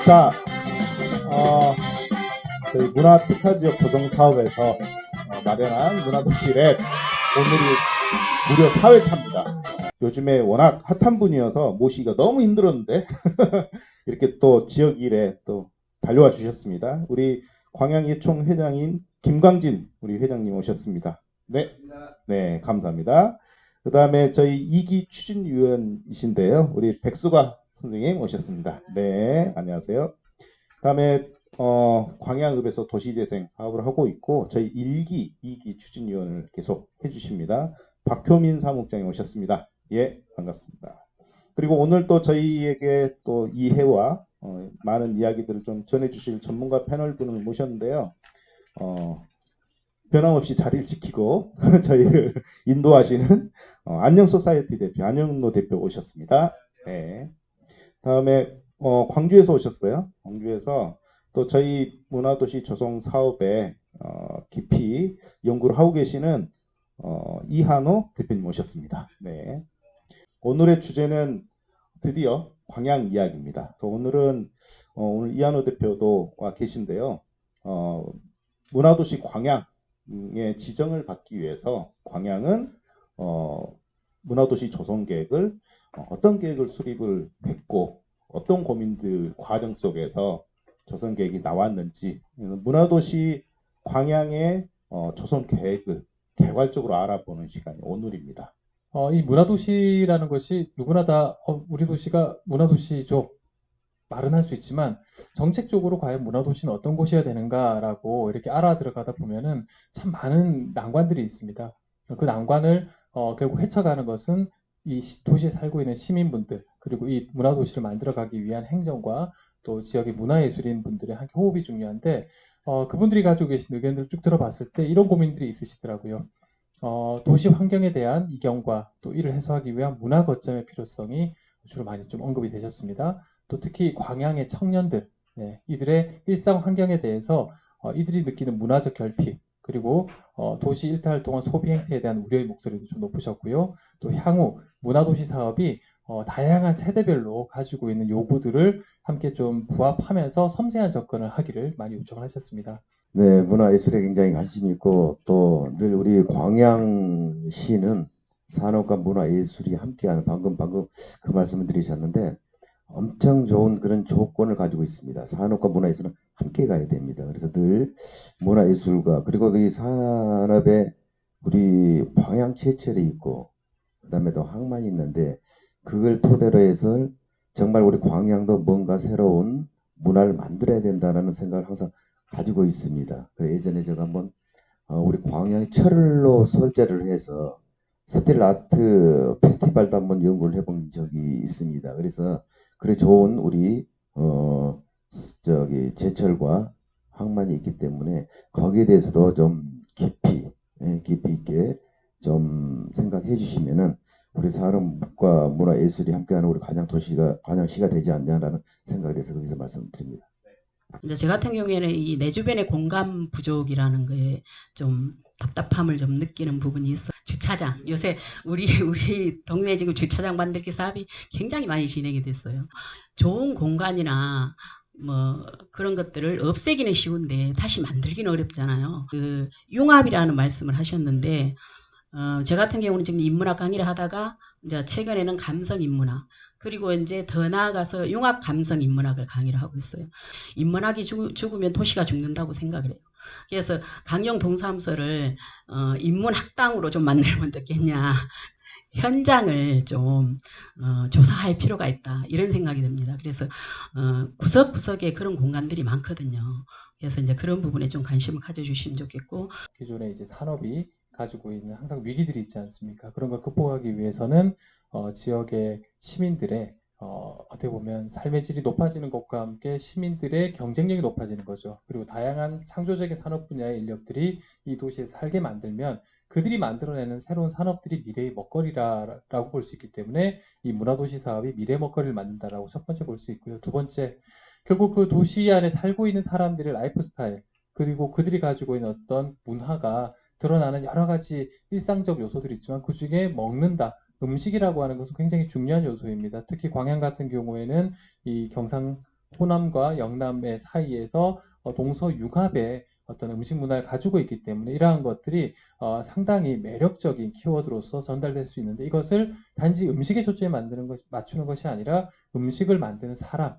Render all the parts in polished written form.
자, 어, 저희 문화특화지역 조성 사업에서 마련한 문화도시랩 오늘이 무려 4회차입니다. 요즘에 워낙 핫한 분이어서 모시기가 너무 힘들었는데 이렇게 또 지역 일에 또 달려와 주셨습니다. 우리 광양예총 회장인 김광진 우리 회장님 오셨습니다. 네, 네 감사합니다. 그 다음에 저희 2기 추진위원이신데요. 우리 백수가 선생님 오셨습니다. 네, 안녕하세요. 그다음에 광양읍에서 도시재생 사업을 하고 있고 저희 1기, 2기 추진위원을 계속 해주십니다. 박효민 사무국장이 오셨습니다. 예, 반갑습니다. 그리고 오늘 또 저희에게 또 이해와 많은 이야기들을 좀 전해주실 전문가 패널 분을 모셨는데요. 변함없이 자리를 지키고 저희를 인도하시는 안녕 소사이어티 대표 안영노 대표 오셨습니다. 네. 다음에 광주에서 오셨어요. 광주에서 또 저희 문화도시 조성 사업에 깊이 연구를 하고 계시는 이한호 대표님 오셨습니다. 네. 오늘의 주제는 드디어 광양 이야기입니다. 오늘은 오늘 이한호 대표도 와 계신데요. 문화도시 광양의 지정을 받기 위해서 광양은 문화도시 조성 계획을 어떤 계획을 수립을 했고 어떤 고민들 과정 속에서 조성 계획이 나왔는지 문화도시 광양의 조성 계획을 개괄적으로 알아보는 시간이 오늘입니다. 이 문화도시라는 것이 누구나 다 우리 도시가 문화도시죠. 말은 할 수 있지만 정책적으로 과연 문화도시는 어떤 곳이어야 되는가라고 이렇게 알아 들어가다 보면은 참 많은 난관들이 있습니다. 그 난관을 결국 헤쳐가는 것은 이 도시에 살고 있는 시민분들 그리고 이 문화도시를 만들어가기 위한 행정과 또 지역의 문화예술인 분들의 함께 호흡이 중요한데 그분들이 가지고 계신 의견들을 쭉 들어봤을 때 이런 고민들이 있으시더라고요. 도시 환경에 대한 이견과 또 이를 해소하기 위한 문화 거점의 필요성이 주로 많이 좀 언급이 되셨습니다. 또 특히 광양의 청년들, 네, 이들의 일상 환경에 대해서 이들이 느끼는 문화적 결핍, 그리고 도시 일탈 동안 소비 행태에 대한 우려의 목소리도 좀 높으셨고요. 또 향후 문화도시 사업이 다양한 세대별로 가지고 있는 요구들을 함께 좀 부합하면서 섬세한 접근을 하기를 많이 요청을 하셨습니다. 네, 문화예술에 굉장히 관심이 있고 또 늘 우리 광양시는 산업과 문화예술이 함께하는 방금 그 말씀을 드리셨는데 엄청 좋은 그런 조건을 가지고 있습니다. 산업과 문화예술은 함께 가야 됩니다. 그래서 늘 문화예술과 그리고 이 산업에 우리 방향제철이 있고 그다음에 또 항만이 있는데 그걸 토대로 해서 정말 우리 광양도 뭔가 새로운 문화를 만들어야 된다는 생각을 항상 가지고 있습니다. 예전에 제가 한번 우리 광양의 철로 설계를 해서 스틸 아트 페스티벌도 한번 연구를 해본 적이 있습니다. 그래서 그래 좋은 우리 제철과 항만이 있기 때문에 거기에 대해서도 좀 깊이 있게 좀 생각해 주시면은 우리 산업과 문화예술이 함께하는 우리 광양시가 되지 않냐라는 생각에 대해서 거기서 말씀드립니다. 이제 저 같은 경우에는 이 내 주변의 공간 부족이라는 거에 좀 답답함을 좀 느끼는 부분이 있어. 주차장 요새 우리 동네 지금 주차장 만들기 사업이 굉장히 많이 진행이 됐어요. 좋은 공간이나 뭐 그런 것들을 없애기는 쉬운데 다시 만들기는 어렵잖아요. 그 융합이라는 말씀을 하셨는데 저 같은 경우는 지금 인문학 강의를 하다가 이제 최근에는 감성 인문학 그리고 이제 더 나아가서 융합 감성 인문학을 강의를 하고 있어요. 인문학이 죽으면 도시가 죽는다고 생각을 해요. 그래서 강영 동사무소를 인문학당으로 좀 만들면 어떻겠냐. 현장을 좀 조사할 필요가 있다. 이런 생각이 듭니다. 그래서 구석구석에 그런 공간들이 많거든요. 그래서 이제 그런 부분에 좀 관심을 가져주시면 좋겠고 기존에 이제 산업이 가지고 있는 항상 위기들이 있지 않습니까? 그런 걸 극복하기 위해서는 지역의 시민들의 어떻게 보면 삶의 질이 높아지는 것과 함께 시민들의 경쟁력이 높아지는 거죠. 그리고 다양한 창조적인 산업 분야의 인력들이 이 도시에 살게 만들면 그들이 만들어내는 새로운 산업들이 미래의 먹거리라고 볼 수 있기 때문에 이 문화도시 사업이 미래 먹거리를 만든다라고 첫 번째 볼 수 있고요. 두 번째, 결국 그 도시 안에 살고 있는 사람들의 라이프 스타일, 그리고 그들이 가지고 있는 어떤 문화가 드러나는 여러 가지 일상적 요소들이 있지만 그 중에 먹는다, 음식이라고 하는 것은 굉장히 중요한 요소입니다. 특히 광양 같은 경우에는 이 경상 호남과 영남의 사이에서 동서융합의 어떤 음식 문화를 가지고 있기 때문에 이러한 것들이 상당히 매력적인 키워드로서 전달될 수 있는데 이것을 단지 음식에 초점에 맞추는 것이 아니라 음식을 만드는 사람,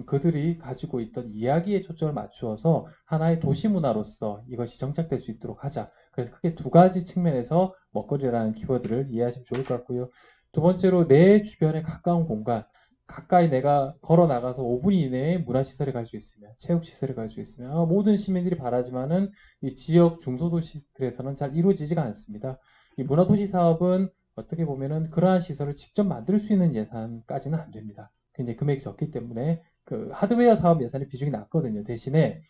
그들이 가지고 있던 이야기에 초점을 맞추어서 하나의 도시 문화로서 이것이 정착될 수 있도록 하자. 그래서 크게 두 가지 측면에서 먹거리라는 키워드를 이해하시면 좋을 것 같고요. 두 번째로 내 주변에 가까운 공간, 가까이 내가 걸어 나가서 5분 이내에 문화시설에 갈 수 있으면, 체육시설에 갈 수 있으면 모든 시민들이 바라지만은 이 지역 중소도시들에서는 잘 이루어지지가 않습니다. 이 문화도시 사업은 어떻게 보면은 그러한 시설을 직접 만들 수 있는 예산까지는 안 됩니다. 굉장히 금액이 적기 때문에 그 하드웨어 사업 예산의 비중이 낮거든요. 대신에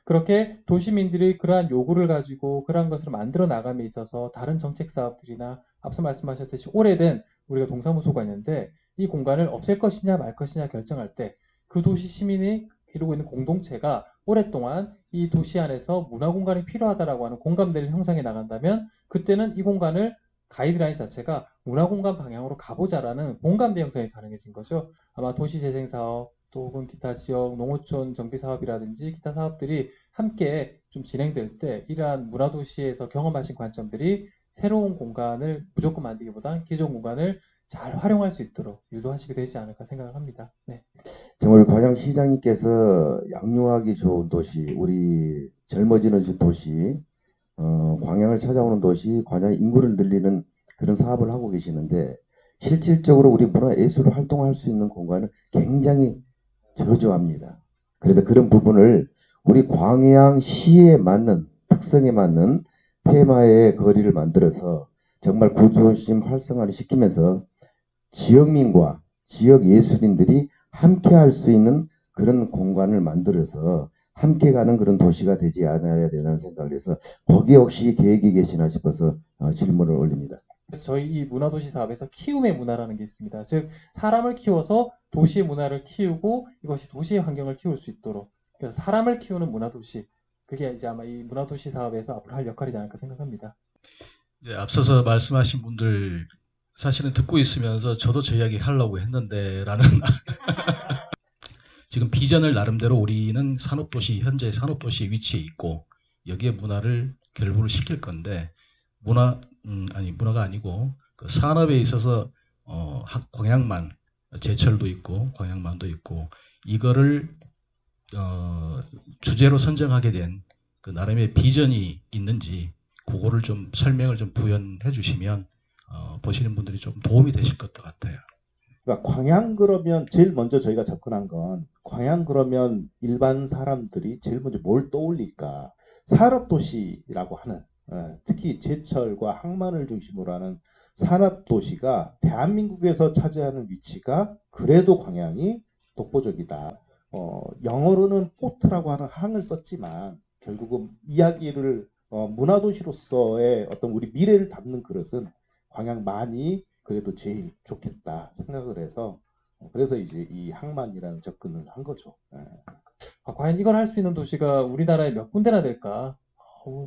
그렇게 도시민들이 그러한 요구를 가지고 그러한 것을 만들어 나감에 있어서 다른 정책 사업들이나 앞서 말씀하셨듯이 오래된 우리가 동사무소가 있는데 이 공간을 없앨 것이냐 말 것이냐 결정할 때 그 도시 시민이 이루고 있는 공동체가 오랫동안 이 도시 안에서 문화 공간이 필요하다라고 하는 공감대를 형성해 나간다면 그때는 이 공간을 가이드라인 자체가 문화 공간 방향으로 가보자라는 공감대 형성이 가능해진 거죠. 아마 도시재생 사업 또 혹은 기타 지역 농어촌 정비 사업이라든지 기타 사업들이 함께 좀 진행될 때 이러한 문화도시에서 경험하신 관점들이 새로운 공간을 무조건 만들기보다 기존 공간을 잘 활용할 수 있도록 유도하시게 되지 않을까 생각을 합니다. 네. 정말 과장시장님께서 양육하기 좋은 도시, 우리 젊어지는 도시, 광양을 찾아오는 도시, 과장 인구를 늘리는 그런 사업을 하고 계시는데 실질적으로 우리 문화예술 활동할 수 있는 공간은 굉장히 저조합니다. 그래서 그런 부분을 우리 광양시에 맞는 특성에 맞는 테마의 거리를 만들어서 정말 구조심 활성화를 시키면서 지역민과 지역 예술인들이 함께 할 수 있는 그런 공간을 만들어서 함께 가는 그런 도시가 되지 않아야 되는 생각을 해서 거기에 혹시 계획이 계시나 싶어서 질문을 올립니다. 그래서 저희 이 문화도시 사업에서 키움의 문화라는 게 있습니다. 즉 사람을 키워서 도시의 문화를 키우고 이것이 도시의 환경을 키울 수 있도록 그래서 사람을 키우는 문화도시 그게 이제 아마 이 문화도시 사업에서 앞으로 할 역할이지 않을까 생각합니다. 네, 앞서서 말씀하신 분들 사실은 듣고 있으면서 저도 저 이야기 하려고 했는데라는 지금 비전을 나름대로 우리는 산업도시 현재 산업도시 위치에 있고 여기에 문화를 결부를 시킬 건데 문화가 아니고 그 산업에 있어서 광양만 제철도 있고 광양만도 있고 이거를 주제로 선정하게 된 그 나름의 비전이 있는지 그거를 좀 설명을 좀 부연해 주시면 보시는 분들이 좀 도움이 되실 것 같아요. 그러니까 광양 그러면 제일 먼저 저희가 접근한 건 광양 그러면 일반 사람들이 제일 먼저 뭘 떠올릴까? 산업도시라고 하는 특히 제철과 항만을 중심으로 하는 산업도시가 대한민국에서 차지하는 위치가 그래도 광양이 독보적이다. 영어로는 포트라고 하는 항을 썼지만 결국은 이야기를 문화도시로서의 어떤 우리 미래를 담는 그릇은 광양만이 그래도 제일 좋겠다 생각을 해서 그래서 이제 이 항만이라는 접근을 한 거죠. 과연 이걸 할 수 있는 도시가 우리나라에 몇 군데나 될까?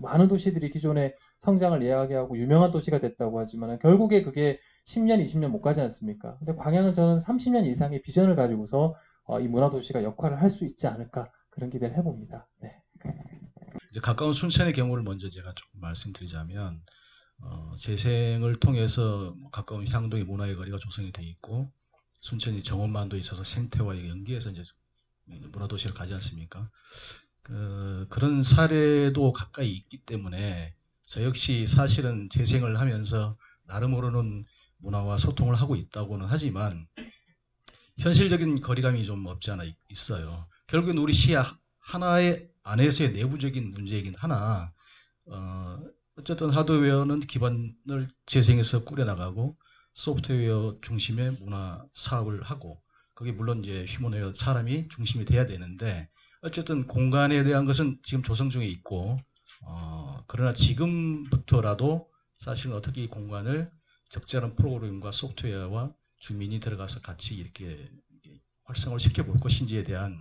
많은 도시들이 기존에 성장을 이야기하고 유명한 도시가 됐다고 하지만 결국에 그게 10년, 20년 못 가지 않습니까? 근데 광양은 저는 30년 이상의 비전을 가지고서 이 문화도시가 역할을 할 수 있지 않을까 그런 기대를 해봅니다. 네. 이제 가까운 순천의 경우를 먼저 제가 조금 말씀드리자면 재생을 통해서 가까운 향동의 문화의 거리가 조성이 돼 있고 순천이 정원만도 있어서 생태와 연계해서 이제 문화도시를 가지 않습니까? 그런 사례도 가까이 있기 때문에 저 역시 사실은 재생을 하면서 나름으로는 문화와 소통을 하고 있다고는 하지만 현실적인 거리감이 좀 없지 않아 있어요. 결국엔 우리 시야 하나의 안에서의 내부적인 문제이긴 하나 어쨌든 하드웨어는 기반을 재생해서 꾸려나가고 소프트웨어 중심의 문화 사업을 하고 그게 물론 이제 휴먼웨어 사람이 중심이 돼야 되는데 어쨌든 공간에 대한 것은 지금 조성 중에 있고 그러나 지금부터라도 사실은 어떻게 이 공간을 적절한 프로그램과 소프트웨어와 주민이 들어가서 같이 이렇게 활성화를 시켜볼 것인지에 대한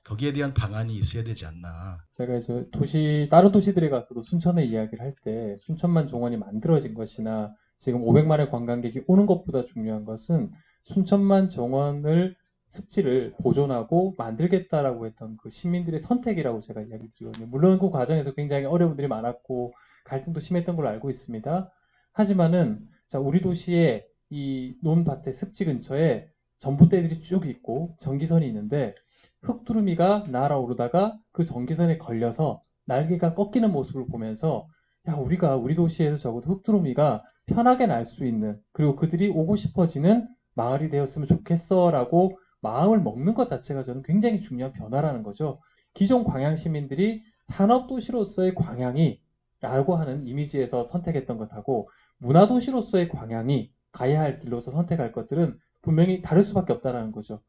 거기에 대한 방안이 있어야 되지 않나. 제가 이제 다른 도시들에 가서도 순천의 이야기를 할 때 순천만 정원이 만들어진 것이나 지금 500만의 관광객이 오는 것보다 중요한 것은 순천만 정원을 습지를 보존하고 만들겠다라고 했던 그 시민들의 선택이라고 제가 이야기 드리거든요. 물론 그 과정에서 굉장히 어려움들이 많았고 갈등도 심했던 걸로 알고 있습니다. 하지만은 자, 우리 도시의 이 논밭의 습지 근처에 전봇대들이 쭉 있고 전기선이 있는데 흙두루미가 날아오르다가 그 전기선에 걸려서 날개가 꺾이는 모습을 보면서 야, 우리가 우리 도시에서 적어도 흙두루미가 편하게 날 수 있는 그리고 그들이 오고 싶어지는 마을이 되었으면 좋겠어라고 마음을 먹는 것 자체가 저는 굉장히 중요한 변화라는 거죠. 기존 광양 시민들이 산업도시로서의 광양이라고 하는 이미지에서 선택했던 것하고 문화도시로서의 광양이 가야 할 길로서 선택할 것들은 분명히 다를 수밖에 없다는 거죠.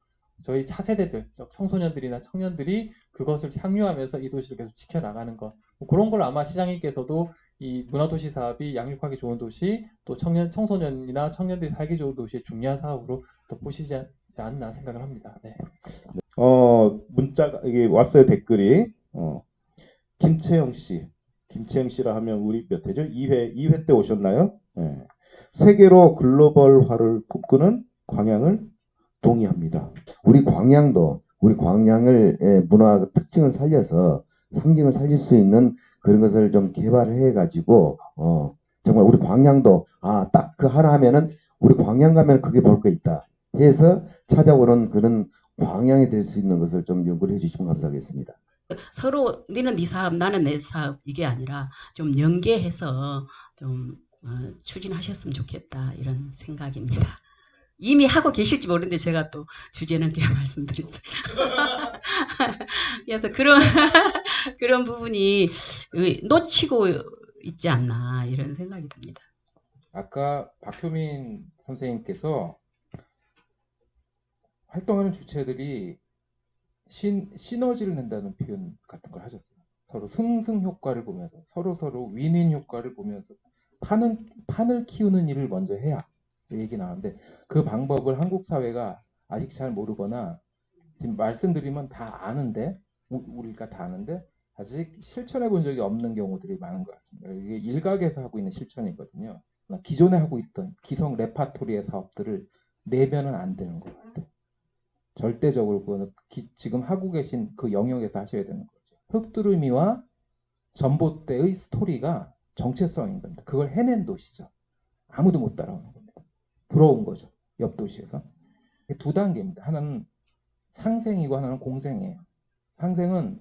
저희 차세대들, 청소년들이나 청년들이 그것을 향유하면서 이 도시를 계속 지켜나가는 것. 뭐 그런 걸 아마 시장님께서도 이 문화도시 사업이 양육하기 좋은 도시, 또 청소년이나 청년들이 살기 좋은 도시의 중요한 사업으로 더 보시지 않나 생각을 합니다. 네. 문자가 이게 왔어요. 댓글이. 김채영 씨라 하면 우리 몇 회죠? 2회 때 오셨나요? 네. 세계로 글로벌화를 꿈꾸는 광양을 동의합니다. 우리 광양도 우리 광양을 문화 특징을 살려서 상징을 살릴 수 있는 그런 것을 좀 개발해 가지고 정말 우리 광양도 딱 그 하나 하면은 우리 광양 가면 그게 볼 거 있다 해서 찾아오는 그런 광양이 될 수 있는 것을 좀 연구를 해주시면 감사하겠습니다. 서로 너는 네 사업 나는 내 사업 이게 아니라 좀 연계해서 좀 추진하셨으면 좋겠다 이런 생각입니다. 이미 하고 계실지 모르는데 제가 또 주제는 그냥 말씀드렸어요. 그래서 그런 부분이 놓치고 있지 않나 이런 생각이 듭니다. 아까 박효민 선생님께서 활동하는 주체들이 시너지를 낸다는 표현 같은 걸 하셨어요. 서로 승승 효과를 보면서 서로 윈윈 효과를 보면서 판을 키우는 일을 먼저 해야 얘기 나왔는데 그 방법을 한국 사회가 아직 잘 모르거나 지금 말씀드리면 다 아는데 우리가 다 아는데 아직 실천해 본 적이 없는 경우들이 많은 것 같습니다. 이게 일각에서 하고 있는 실천이거든요. 기존에 하고 있던 기성 레파토리의 사업들을 내면은 안 되는 것 같아요. 절대적으로 그거는 지금 하고 계신 그 영역에서 하셔야 되는 거죠. 흙두루미와 전봇대의 스토리가 정체성인 겁니다. 그걸 해낸 도시죠. 아무도 못 따라오는 겁니다. 부러운 거죠. 옆 도시에서. 두 단계입니다. 하나는 상생이고 하나는 공생이에요. 상생은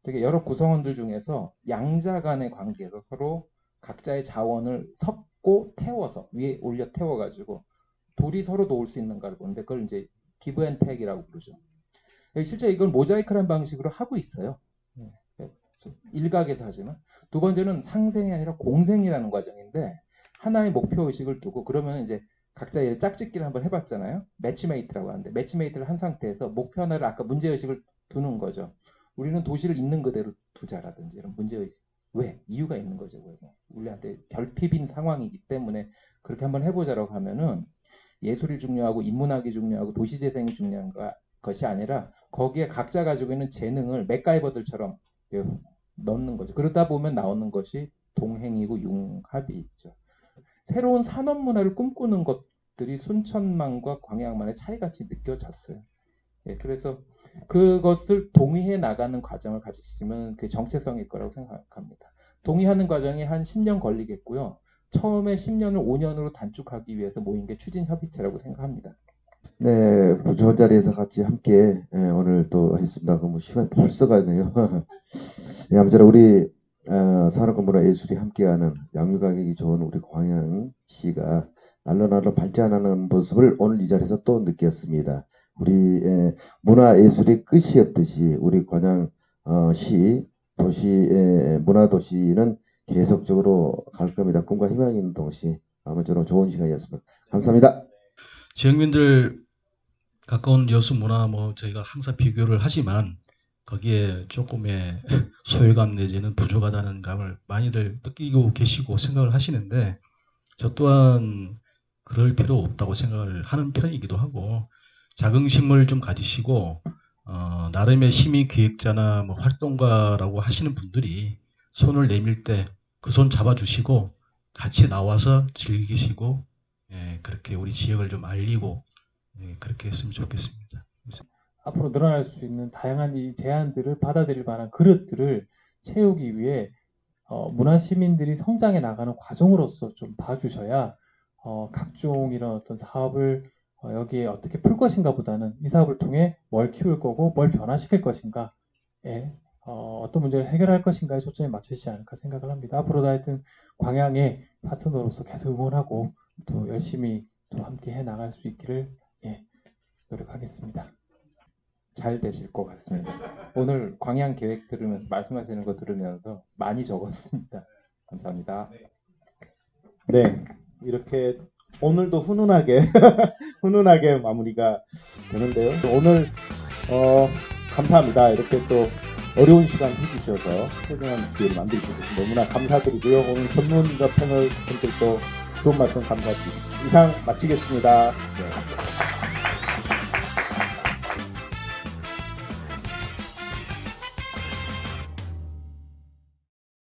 되게 여러 구성원들 중에서 양자 간의 관계에서 서로 각자의 자원을 섞고 태워서 위에 올려 태워가지고 둘이 서로 도울 수 있는가를 보는데 그걸 이제 기브 앤 택이라고 부르죠. 실제 이걸 모자이크란 방식으로 하고 있어요. 일각에서 하지만 두 번째는 상생이 아니라 공생이라는 과정인데 하나의 목표 의식을 두고 그러면 이제 각자 짝짓기를 한번 해봤잖아요. 매치메이트라고 하는데 매치메이트를 한 상태에서 목표 하나를 아까 문제의식을 두는 거죠. 우리는 도시를 있는 그대로 두자라든지 이런 문제의식. 왜? 이유가 있는 거죠. 우리한테 결핍인 상황이기 때문에 그렇게 한번 해보자라고 하면은 예술이 중요하고 인문학이 중요하고 도시재생이 중요한 것이 아니라 거기에 각자 가지고 있는 재능을 맥가이버들처럼 넣는 거죠. 그러다 보면 나오는 것이 동행이고 융합이 있죠. 새로운 산업 문화를 꿈꾸는 것들이 순천만과 광양만의 차이같이 느껴졌어요. 그래서 그것을 동의해 나가는 과정을 가지시면 그게 정체성일 거라고 생각합니다. 동의하는 과정이 한 10년 걸리겠고요. 처음에 10년을 5년으로 단축하기 위해서 모인 게 추진협의체라고 생각합니다. 네, 좋은 자리에서 같이 함께 오늘 또 했습니다. 그럼 시간이 벌써 가네요. 네, 아무쪼록 우리 산업과 문화예술이 함께하는 양육하기 좋은 우리 광양시가 날로 발전하는 모습을 오늘 이 자리에서 또 느꼈습니다. 우리 문화예술이 끝이 없듯이 우리 광양시 도시 문화도시는 계속적으로 갈 겁니다. 꿈과 희망이 있는 동시에 아무쪼록 좋은 시간이었습니다. 감사합니다. 지역민들 가까운 여수 문화 저희가 항상 비교를 하지만 거기에 조금의 소외감 내지는 부족하다는 감을 많이들 느끼고 계시고 생각을 하시는데 저 또한 그럴 필요 없다고 생각을 하는 편이기도 하고 자긍심을 좀 가지시고 나름의 시민기획자나 활동가라고 하시는 분들이 손을 내밀 때 그 손 잡아주시고 같이 나와서 즐기시고 그렇게 우리 지역을 좀 알리고 그렇게 했으면 좋겠습니다. 앞으로 늘어날 수 있는 다양한 이 제안들을 받아들일 만한 그릇들을 채우기 위해 문화 시민들이 성장해 나가는 과정으로서 좀 봐주셔야 각종 이런 어떤 사업을 여기에 어떻게 풀 것인가 보다는 이 사업을 통해 뭘 키울 거고 뭘 변화시킬 것인가에 어떤 문제를 해결할 것인가에 초점이 맞춰지지 않을까 생각을 합니다. 앞으로도 하여튼 광양의 파트너로서 계속 응원하고 또 열심히 또 함께 해 나갈 수 있기를 노력하겠습니다. 잘 되실 것 같습니다. 오늘 광양 계획 들으면서 말씀하시는 거 들으면서 많이 적었습니다. 감사합니다. 네, 이렇게 오늘도 훈훈하게 훈훈하게 마무리가 되는데요. 오늘 감사합니다. 이렇게 또 어려운 시간 해주셔서 소중한 기회를 만들어주셔서 너무나 감사드리고요. 오늘 전문가 패널 분들도 좋은 말씀 감사드립니다. 이상 마치겠습니다. 네.